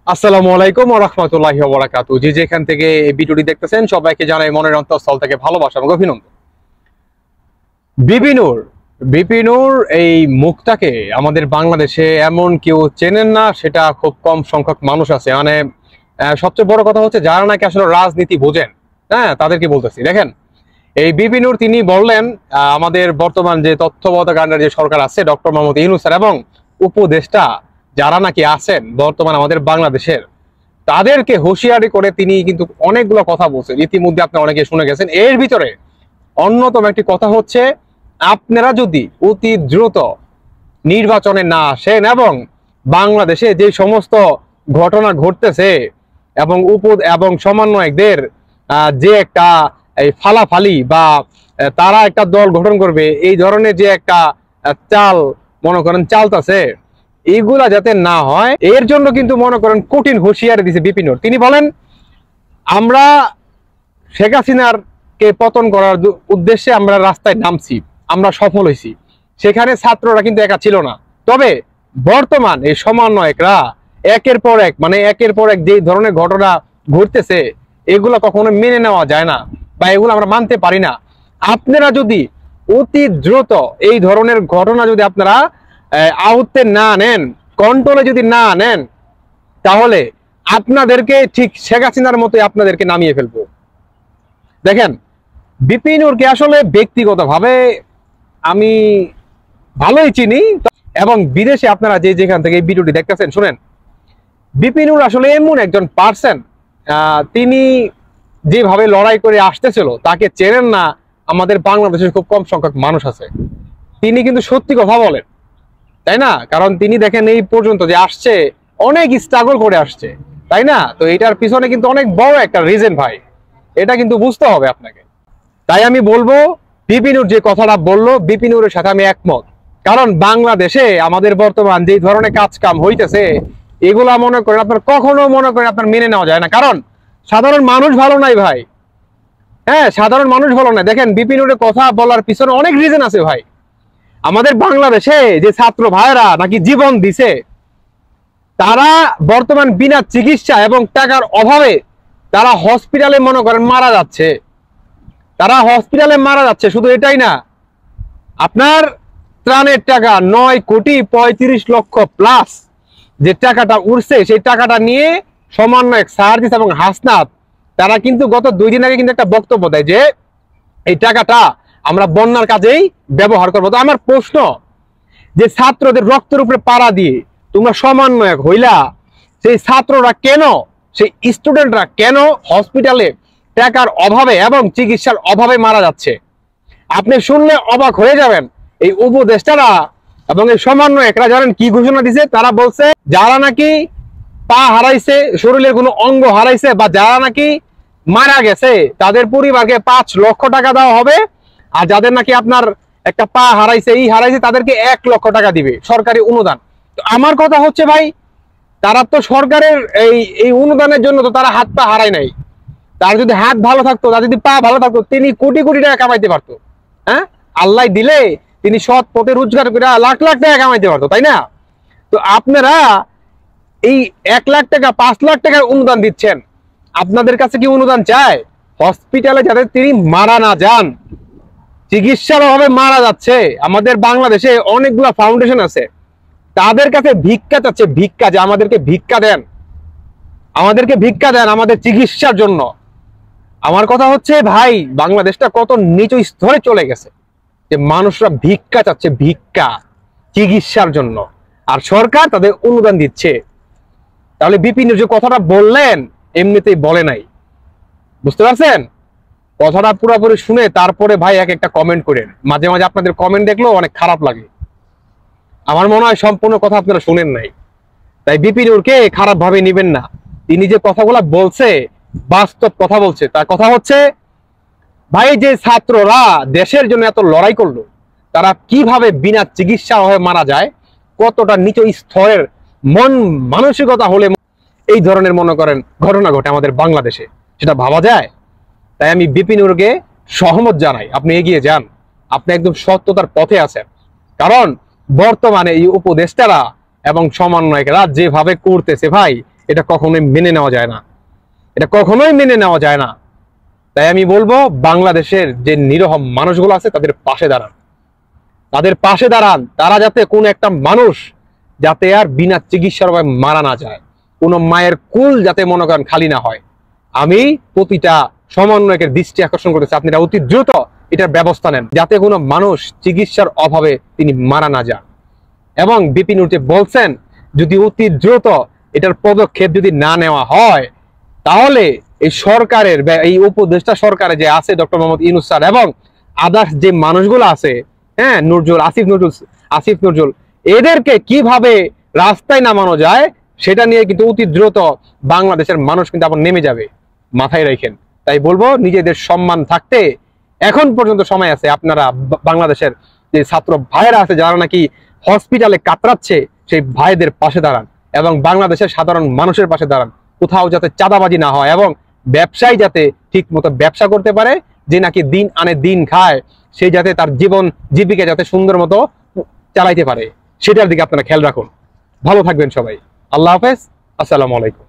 আসসালামু আলাইকুম ওয়া রাহমাতুল্লাহি ওয়া বারাকাতুহু। যে যেখান থেকে এই ভিডিওটি দেখতেছেন সবাইকে জানাই মনের অন্তঃস্থল থেকে ভালোবাসা এবং অভিনন্দন। বিপিনুর বিপিনুর এই মুখটাকে আমাদের বাংলাদেশে এমন কেউ চেনেন না, সেটা খুব কম সংখ্যক মানুষ আছে। মানে সবচেয়ে বড় কথা হচ্ছে যারা নাকি আসলে রাজনীতি বোঝেন, হ্যাঁ তাদেরকে বলতেছি। দেখেন, এই বিপিনুর তিনি বললেন আমাদের বর্তমান যে তত্ত্বাবধায়ক যে সরকার আছে ডক্টর মোহাম্মদ ইউনূস স্যার এবং উপদেষ্টা যারা নাকি আছেন বর্তমান আমাদের বাংলাদেশের, তাদেরকে হুঁশিয়ারি করে তিনি কিন্তু অনেকগুলো কথা বলছেন। ইতিমধ্যে আপনি অনেকে শুনে গেছেন। এর ভিতরে অন্যতম একটি কথা হচ্ছে, আপনারা যদি অতি দ্রুত নির্বাচনে না আসেন এবং বাংলাদেশে যে সমস্ত ঘটনা ঘটতেছে এবং সমন্বয়কদের যে একটা এই ফালাফালি বা তারা একটা দল গঠন করবে, এই ধরনের যে একটা চাল মনে করেন চালতাছে, এইগুলা যাতে না হয় এর জন্য কিন্তু মনে করেন কঠিন হুঁশিয়ারি দিছে বিপিনুর। তিনি বলেন, আমরা শেখ হাসিনার কে পতন করার উদ্দেশ্যে আমরা রাস্তায় নামছি, আমরা সফল হয়েছি। সেখানে ছাত্ররা কিন্তু একা ছিল না। তবে বর্তমান এই সমন্বয়করা একের পর এক যে ধরনের ঘটনা ঘটতেছে, এগুলো কখনো মেনে নেওয়া যায় না বা এগুলো আমরা মানতে পারি না। আপনারা যদি অতি দ্রুত এই ধরনের ঘটনা যদি আপনারা আয়ত্তে না নেন, কন্ট্রোলে যদি না নেন, তাহলে আপনাদেরকে ঠিক শেখ হাসিনার মতোই আপনাদেরকে নামিয়ে ফেলবো। দেখেন, বিপিনুরকে আসলে ব্যক্তিগতভাবে আমি ভালোই চিনি এবং বিদেশে আপনারা যে যেখান থেকে এই ভিডিওটি দেখতেছেন শুনেন, বিপিনুর আসলে এমন একজন পার্সন, তিনি যেভাবে লড়াই করে আসতেছিল তাকে চেনেন না আমাদের বাংলাদেশের খুব কম সংখ্যক মানুষ আছে। তিনি কিন্তু সত্যি কথা বলেন, তাই না? কারণ তিনি দেখেন এই পর্যন্ত যে আসছে অনেক স্ট্রাগল করে আসছে, তাই না? তো এটার পিছনে কিন্তু অনেক বড় একটা রিজন ভাই, এটা কিন্তু বুঝতে হবে আপনাকে। তাই আমি বলবো, বিপিনুর যে কথাটা বললো, বিপিনুরের সাথে আমি একমত। কারণ বাংলাদেশে আমাদের বর্তমান যে ধরনের কাজ কাম হইতেছে, এগুলা মনে করেন আপনার কখনো মনে করেন আপনার মেনে নেওয়া যায় না। কারণ সাধারণ মানুষ ভালো নাই ভাই। হ্যাঁ, সাধারণ মানুষ ভালো নাই। দেখেন, বিপিনুরের কথা বলার পিছনে অনেক রিজন আছে ভাই। আমাদের বাংলাদেশে যে ছাত্র ভাইরা নাকি জীবন দিছে, তারা বর্তমান বিনা চিকিৎসা এবং টাকার অভাবে তারা হসপিটালে মনে করেন মারা যাচ্ছে। তারা হসপিটালে মারা যাচ্ছে। শুধু এটাই না, আপনার ত্রাণের টাকা 9,35,00,000 প্লাস যে টাকাটা উঠছে, সেই টাকাটা নিয়ে সমন্বয়ক সার্জিস এবং হাসনাত তারা কিন্তু গত 2 দিন আগে কিন্তু একটা বক্তব্য দেয় যে এই টাকাটা আমরা বন্যার কাজেই ব্যবহার করবো। তো আমার প্রশ্ন, যে ছাত্রদের রক্তের উপরে পাড়া দিয়ে তোমরা সমন্বয়ক হইলা, সেই ছাত্ররা কেন, সেই স্টুডেন্টরা কেন হসপিটালে টাকার অভাবে এবং চিকিৎসার অভাবে মারা যাচ্ছে? আপনি শুনলে অবাক হয়ে যাবেন। এই উপদেষ্টারা এবং এই সমন্বয়করা জানেন কি ঘোষণা দিছে? তারা বলছে, যারা নাকি পা হারাইছে, শরীরের কোনো অঙ্গ হারাইছে বা যারা নাকি মারা গেছে, তাদের পরিবারকে 5 লক্ষ টাকা দেওয়া হবে। আর যাদের নাকি আপনার একটা পা হারাইছে, তাদেরকে 1 লক্ষ টাকা দিবে সরকারি অনুদান। তো আমার কথা হচ্ছে ভাই, তারা তো সরকারের এই অনুদানের জন্য তো তারা হাত পা হারায় নাই। তার যদি হাত ভালো থাকতো, তার যদি পা ভালো থাকতো, তিনি কোটি কোটি টাকা কামাইতে পারতো। হ্যাঁ, আল্লাহ দিলে তিনি সৎ পথে রোজগার করে লাখ লাখ টাকা কামাইতে পারতো, তাই না? তো আপনারা এই 1 লাখ টাকা 5 লাখ টাকার অনুদান দিচ্ছেন। আপনাদের কাছে কি অনুদান চায়? হসপিটালে যাতে তিনি মারা না যান, চিকিৎসার অভাবে মারা যাচ্ছে, আমাদের বাংলাদেশে অনেকগুলো ফাউন্ডেশন আছে, তাদের কাছে ভিক্ষা চাচ্ছে, ভিক্ষা, যে আমাদেরকে ভিক্ষা দেন, আমাদের চিকিৎসার জন্য। আমার কথা হচ্ছে ভাই, বাংলাদেশটা কত নিচু স্তরে চলে গেছে যে মানুষরা ভিক্ষা চাচ্ছে, ভিক্ষা চিকিৎসার জন্য, আর সরকার তাদের অনুদান দিচ্ছে। তাহলে বিপিনুর যে কথাটা বললেন এমনিতেই বলে নাই, বুঝতে পারছেন? কথাটা পুরোপুরি শুনে তারপরে ভাই এক একটা কমেন্ট করেন। মাঝে মাঝে আপনাদের কমেন্ট দেখলেও অনেক খারাপ লাগে। আমার মনে হয় সম্পূর্ণ কথা আপনারা শুনেন নাই। তাই বিপিনুরকে খারাপ ভাবে নিবেন না। তিনি যে কথাগুলো বলছে বাস্তব কথা বলছে। তার কথা হচ্ছে, ভাই যে ছাত্ররা দেশের জন্য এত লড়াই করলো, তারা কিভাবে বিনা চিকিৎসা হয়ে মারা যায়, কতটা নিচু স্তরের মন মানসিকতা হলে এই ধরনের মনে করেন ঘটনা ঘটে আমাদের বাংলাদেশে, সেটা ভাবা যায়? তাই আমি বিপিনুরকে সহমত জানাই, আপনি এগিয়ে যান, আপনি একদম সত্যতার পথে আছেন। কারণ বর্তমানে এই উপদেষ্টারা এবং সমন্বয়করা যেভাবে করতেছে ভাই, এটা কখনোই মেনে নেওয়া যায় না, এটা কখনোই মেনে নেওয়া যায় না। তাই আমি বলবো বাংলাদেশের যে নিরীহ মানুষগুলো আছে তাদের পাশে দাঁড়ান, তাদের পাশে দাঁড়ান। তারা যাতে কোন একটা মানুষ যাতে আর বিনা চিকিৎসার ভাবে মারা না যায়, কোনো মায়ের কুল যাতে মনে করেন খালি না হয়। আমি প্রতিটা সমন্বয়কের দৃষ্টি আকর্ষণ করেছি, আপনারা অতি দ্রুত এটার ব্যবস্থা নেন যাতে কোনো মানুষ চিকিৎসার অভাবে তিনি মারা না যান। এবং বিপিন উর্তে বলছেন যদি অতি দ্রুত এটার পদক্ষেপ যদি না নেওয়া হয় তাহলে এই সরকারের এই উপদেষ্টা সরকারে যে আছে ডক্টর মোহাম্মদ ইউনূস স্যার এবং আদার্স যে মানুষগুলো আছে, হ্যাঁ, আসিফ নজরুল এদেরকে কিভাবে রাস্তায় নামানো যায় সেটা নিয়ে কিন্তু অতি দ্রুত বাংলাদেশের মানুষ কিন্তু আবার নেমে যাবে, মাথায় রাখেন। তাই বলবো নিজেদের সম্মান থাকতে এখন পর্যন্ত সময় আছে, আপনারা বাংলাদেশের যে ছাত্র ভাইয়েরা আছে যারা নাকি হসপিটালে কাতরাচ্ছে সেই ভাইদের পাশে দাঁড়ান এবং বাংলাদেশের সাধারণ মানুষের পাশে দাঁড়ান। কোথাও যাতে চাঁদাবাজি না হয় এবং ব্যবসায়ী যাতে ঠিক মতো ব্যবসা করতে পারে, যে নাকি দিন আনে দিন খায় সে যাতে তার জীবন জীবিকা যাতে সুন্দর মতো চালাইতে পারে, সেটার দিকে আপনারা খেয়াল রাখুন। ভালো থাকবেন সবাই। আল্লাহ হাফেজ, আসসালামু আলাইকুম।